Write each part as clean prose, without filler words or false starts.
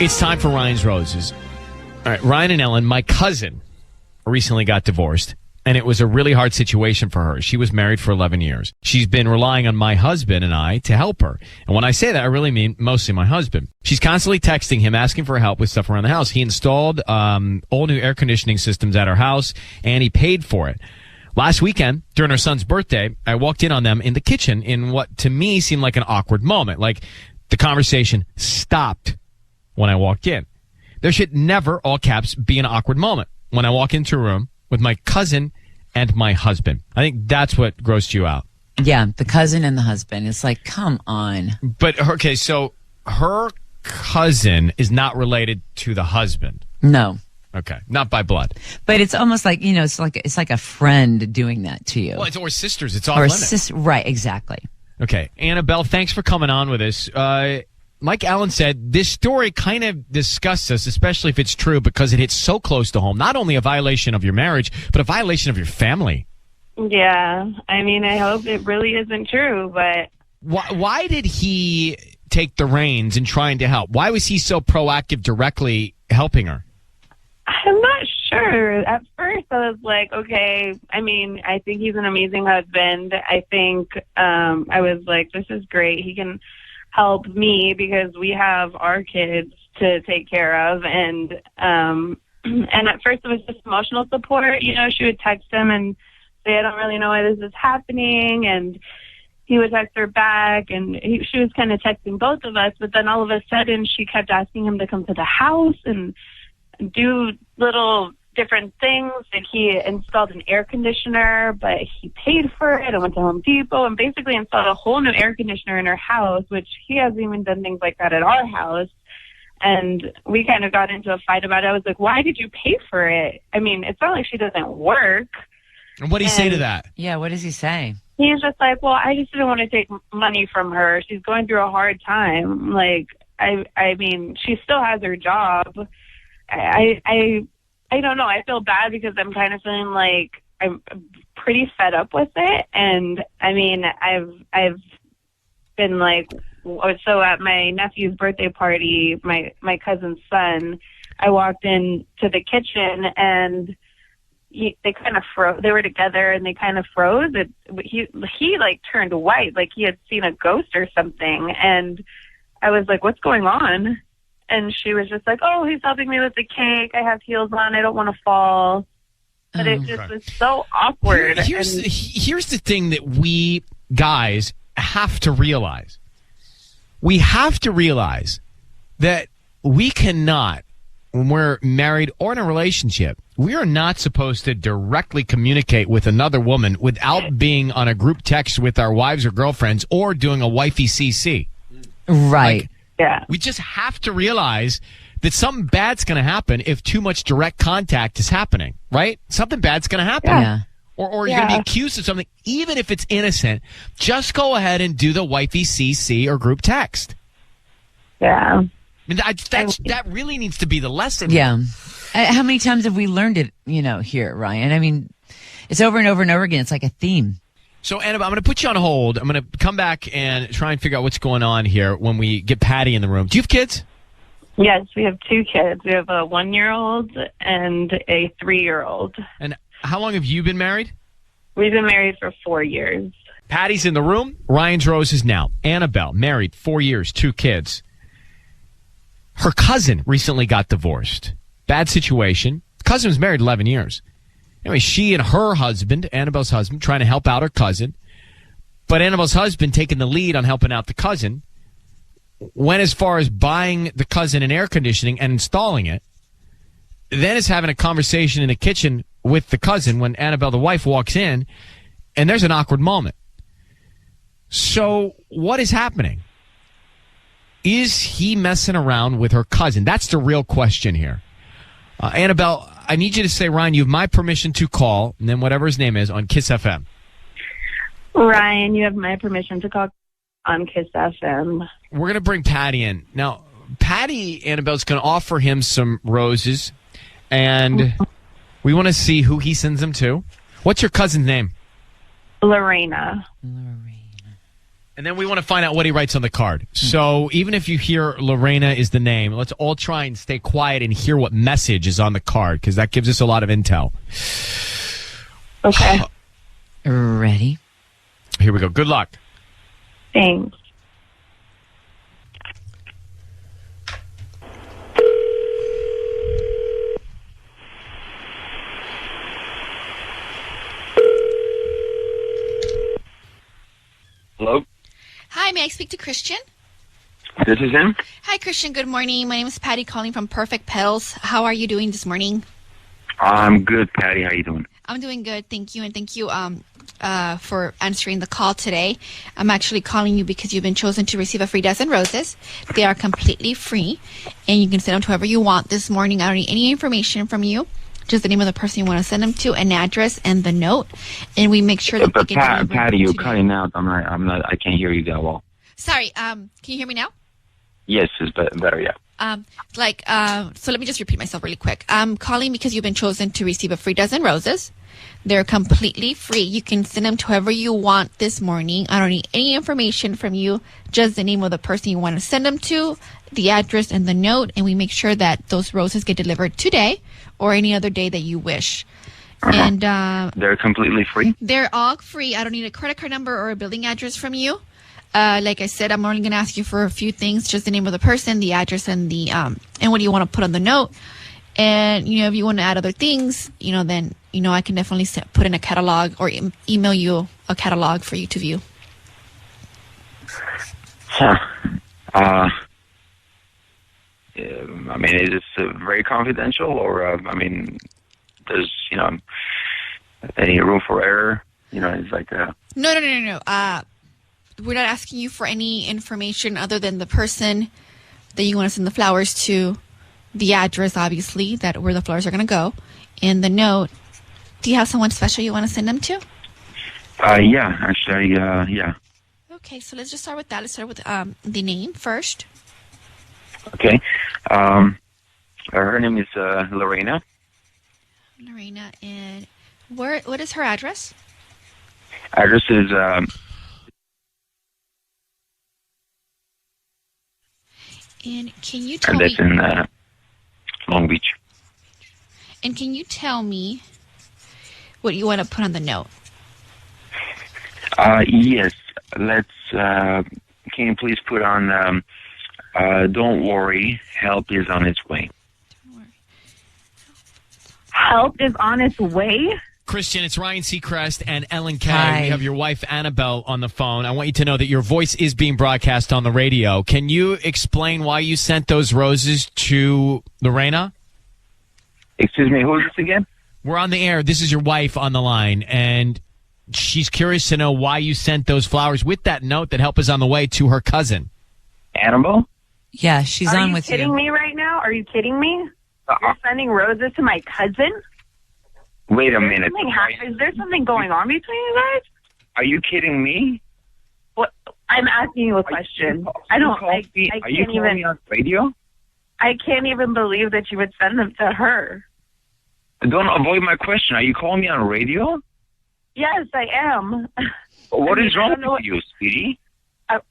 It's time for Ryan's Roses. All right, Ryan and Ellen, my cousin, recently got divorced, and it was a really hard situation for her. She was married for 11 years. She's been relying on my husband and I to help her. And when I say that, I really mean mostly my husband. She's constantly texting him, asking for help with stuff around the house. He installed all new air conditioning systems at our house, and he paid for it. Last weekend, during her son's birthday, I walked in on them in the kitchen in what to me seemed like an awkward moment. Like the conversation stopped when I walked in. There should never, all caps, be an awkward moment when I walk into a room with my cousin and my husband. I think that's what grossed you out. Yeah, the cousin and the husband. It's like, come on. But, okay, so her cousin is not related to the husband. No. Okay, not by blood. But it's almost like, it's like a friend doing that to you. Well, it's or sisters. It's off or limits. Right, exactly. Okay, Annabelle, thanks for coming on with us. Like Alan said, this story kind of disgusts us, especially if it's true, because it hits so close to home. Not only a violation of your marriage, but a violation of your family. Yeah. I mean, I hope it really isn't true, but... Why did he take the reins in trying to help? Why was he so proactive directly helping her? I'm not sure. At first, I was like, okay, I mean, I think he's an amazing husband. I think I was like, this is great. He can help me because we have our kids to take care of. And at first it was just emotional support. She would text him and say, I don't really know why this is happening. And he would text her back, and she was kind of texting both of us. But then all of a sudden she kept asking him to come to the house and do little different things. Like he installed an air conditioner, but he paid for it. I went to Home Depot and basically installed a whole new air conditioner in our house, which he hasn't even done things like that at our house. And we kind of got into a fight about it. I was like, why did you pay for it? I mean, it's not like she doesn't work. And what did he say to that? Yeah, what does he say? He's just like, well, I just didn't want to take money from her. She's going through a hard time. Like, I mean, she still has her job. I don't know. I feel bad because I'm kind of feeling like I'm pretty fed up with it. And I mean, I've been like, so at my nephew's birthday party, my cousin's son, I walked in to the kitchen and they kind of froze. They were together and they kind of froze. He like turned white, like he had seen a ghost or something. And I was like, what's going on? And she was just like, oh, he's helping me with the cake. I have heels on. I don't want to fall. But it just was so awkward. Here's the thing that we guys have to realize. We have to realize that we cannot, when we're married or in a relationship, we are not supposed to directly communicate with another woman without being on a group text with our wives or girlfriends or doing a wifey CC. Right. Yeah. We just have to realize that something bad's going to happen if too much direct contact is happening, right? Something bad's going to happen. Yeah. Or you're going to be accused of something, even if it's innocent. Just go ahead and do the wifey CC or group text. Yeah. I mean, that really needs to be the lesson. Yeah. How many times have we learned it, here, Ryan? I mean, it's over and over and over again. It's like a theme. So, Annabelle, I'm going to put you on hold. I'm going to come back and try and figure out what's going on here when we get Patty in the room. Do you have kids? Yes, we have 2 kids. We have a 1-year-old and a 3-year-old. And how long have you been married? We've been married for 4 years. Patty's in the room. Ryan's Roses now. Annabelle, married, 4 years, 2 kids. Her cousin recently got divorced. Bad situation. Cousin was married 11 years. Anyway, she and her husband, Annabelle's husband, trying to help out her cousin. But Annabelle's husband, taking the lead on helping out the cousin, went as far as buying the cousin an air conditioning and installing it. Then is having a conversation in the kitchen with the cousin when Annabelle, the wife, walks in, and there's an awkward moment. So what is happening? Is he messing around with her cousin? That's the real question here. Annabelle, I need you to say, Ryan, you have my permission to call, and then whatever his name is, on Kiss FM. Ryan, you have my permission to call on Kiss FM. We're going to bring Patty in. Now, Patty, Annabelle's going to offer him some roses, and we want to see who he sends them to. What's your cousin's name? Lorena. And And then we want to find out what he writes on the card. So even if you hear Lorena is the name, let's all try and stay quiet and hear what message is on the card, because that gives us a lot of intel. Okay. Ready? Here we go. Good luck. Thanks. Hello, Hi, may I speak to Christian? this is him. Hi, Christian. Good morning. My name is Patty calling from Perfect Petals. How are you doing this morning? I'm good, Patty. How you doing? I'm doing good. Thank you. And thank you for answering the call today. I'm actually calling you because you've been chosen to receive a free dozen roses. They are completely free, and you can send them to whoever you want this morning. I don't need any information from you. Just the name of the person you want to send them to, an address, and the note. And we make sure that But they get delivered Patty, you're today. cutting out. I'm not. I can't hear you that well. Sorry. Can you hear me now? Yes, it's better. Yeah. So let me just repeat myself really quick. I'm calling because you've been chosen to receive a free dozen roses. They're completely free. You can send them to whoever you want this morning. I don't need any information from you, just the name of the person you want to send them to, the address, and the note, and we make sure that those roses get delivered today or any other day that you wish. And They're completely free. they're all free. I don't need a credit card number or a billing address from you. Like I said, I'm only going to ask you for a few things, just the name of the person, the address, and the and what do you want to put on the note. And, if you want to add other things, then, I can definitely put in a catalog or email you a catalog for you to view. Huh. I mean, is this very confidential, or there's any room for error? It's like No. We're not asking you for any information other than the person that you want to send the flowers to, the address, obviously, that where the flowers are going to go, and the note. Do you have someone special you want to send them to? Yeah, actually, yeah. Okay, so let's just start with that. Let's start with the name first. Okay. Her name is Lorena. Lorena, and what is her address? Address is And can you tell and that's me? in Long Beach. And can you tell me what you want to put on the note? Yes. Let's. Can you please put on? Don't worry, help is on its way. Help is on its way. Christian, it's Ryan Seacrest and Ellen Kay. Hi. We have your wife, Annabelle, on the phone. I want you to know that your voice is being broadcast on the radio. Can you explain why you sent those roses to Lorena? Excuse me, who is this again? We're on the air. This is your wife on the line, and she's curious to know why you sent those flowers with that note that help is on the way to her cousin. Annabelle? Yeah, she's Are on you with kidding you. me right now? Are you kidding me? You're sending roses to my cousin? Wait a minute. Is there something going on between you guys? Are you kidding me? What? I'm asking you a question. I don't. I Are you can't calling me even. on radio? I can't even believe that you would send them to her. Don't avoid my question. Are you calling me on radio? Yes, I am. What I mean, is I wrong don't know with you, sweetie?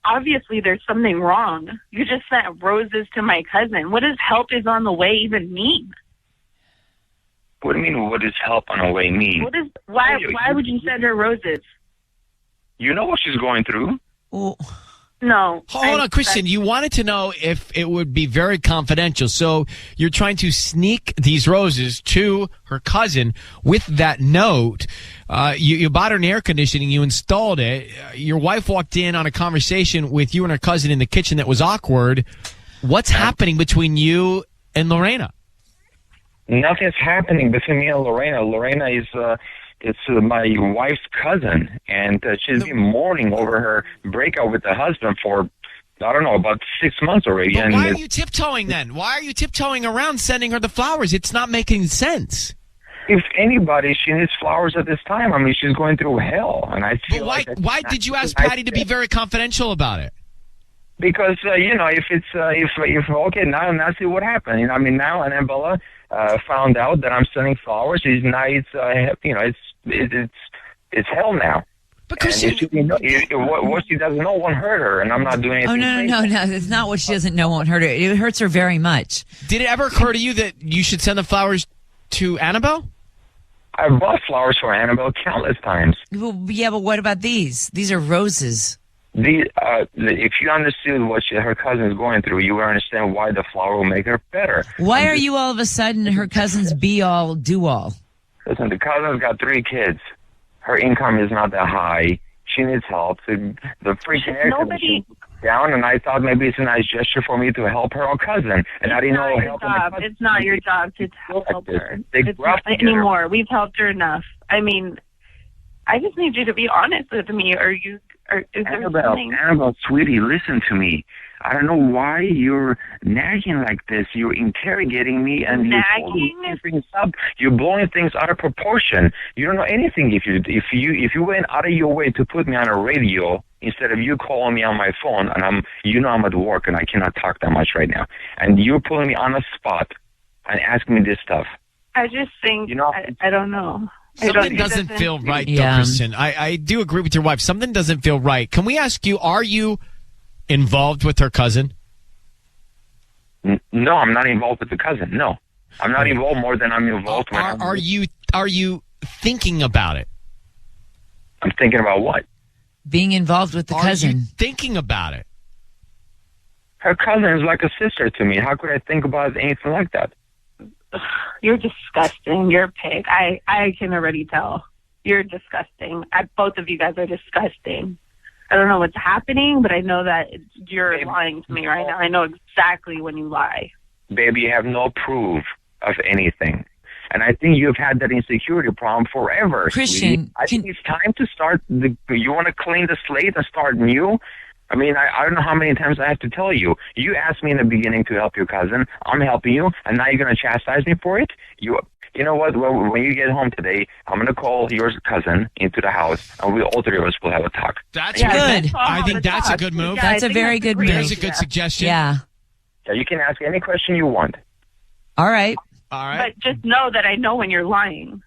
Obviously, there's something wrong. You just sent roses to my cousin. What does help is on the way even mean? What do you mean, what does help on the way mean? What is why? Why would you send her roses? You know what she's going through. Well, No. Hold on, Christian. You wanted to know if it would be very confidential. So you're trying to sneak these roses to her cousin with that note. You bought her an air conditioning. You installed it. Your wife walked in on a conversation with you and her cousin in the kitchen that was awkward. What's happening between you and Lorena? Nothing's happening between me and Lorena. Lorena is my wife's cousin, and she's been mourning over her breakup with the husband for, I don't know, about 6 months already. But And why are you tiptoeing then? Why are you tiptoeing around sending her the flowers? It's not making sense. if anybody, she needs flowers at this time. I mean, she's going through hell, and I feel But why did you ask Patty to be very confidential about it? Because if it's if okay, now see what happened. I mean, now Annabella found out that I'm sending flowers. It's hell now. But And Christian, if she didn't know, what she doesn't know won't hurt her, and I'm not doing anything. Oh, no. It's not what she doesn't know won't hurt her. It hurts her very much. did it ever occur to you that you should send the flowers to Annabelle? I bought flowers for Annabelle countless times. Well, yeah, but what about these? These are roses. If you understood what her cousin is going through, you would understand why the flower will make her better. Why are you all of a sudden her cousin's be-all, do-all? Listen, the cousin's got 3 kids. Her income is not that high. She needs help. The freaking air conditioning down, and I thought maybe it's a nice gesture for me to help her cousin. And I didn't know helping It's not your job to help her. They It's not anymore. We've helped her enough. I mean, I just need you to be honest with me. Is there something? Annabelle, sweetie, listen to me. I don't know why you're nagging like this. You're interrogating me and Nagging? You're blowing things out of proportion. You don't know anything. If you went out of your way to put me on a radio instead of you calling me on my phone, and I'm at work and I cannot talk that much right now, and you're putting me on a spot and asking me this stuff. I just think, I don't know. Something doesn't feel right, though, Kristen. I do agree with your wife. Something doesn't feel right. Can we ask you, are you involved with her cousin? No, I'm not involved with the cousin. No. I'm not involved more than I'm involved with. Are you thinking about it? I'm thinking about what? Being involved with the Are cousin. you thinking about it? Her cousin is like a sister to me. How could I think about anything like that? You're disgusting. You're a pig. I can already tell. You're disgusting. Both of you guys are disgusting. I don't know what's happening, but I know that you're lying to me right now. I know exactly when you lie. Baby, you have no proof of anything. And I think you've had that insecurity problem forever. Christian, sweetie. I think it's time to start. You want to clean the slate and start new? I mean, I don't know how many times I have to tell you. You asked me in the beginning to help your cousin. I'm helping you, and now you're going to chastise me for it? You know what? When you get home today, I'm going to call your cousin into the house, and all 3 of us will have a talk. That's good. I think that's a good move. Yeah, That's a very good move. There's a good suggestion. Yeah. Yeah, you can ask any question you want. All right. All right. But just know that I know when you're lying.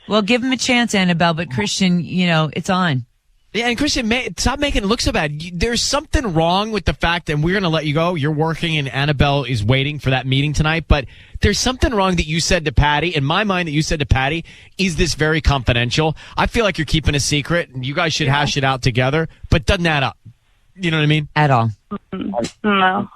Well, give him a chance, Annabelle, but Christian, it's on. Yeah, and Christian, stop making it look so bad. There's something wrong with the fact that we're going to let you go. You're working and Annabelle is waiting for that meeting tonight. But there's something wrong that you said to Patty. In my mind, that you said to Patty, is this very confidential? I feel like you're keeping a secret and you guys should hash it out together. But doesn't add up. You know what I mean? At all. No.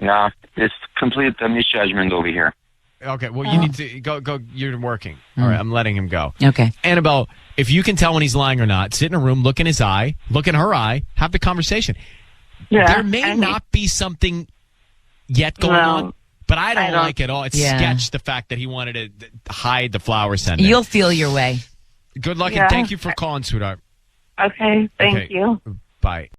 No, it's complete misjudgment over here. Okay, well, you need to go. You're working. All right, I'm letting him go. Okay. Annabelle, if you can tell when he's lying or not, sit in a room, look in his eye, look in her eye, have the conversation. Yeah, there may not be something yet going on, but I don't like it all. It's sketch, the fact that he wanted to hide the flower sending. You'll feel your way. Good luck, and thank you for calling, sweetheart. Okay, thank you. Bye.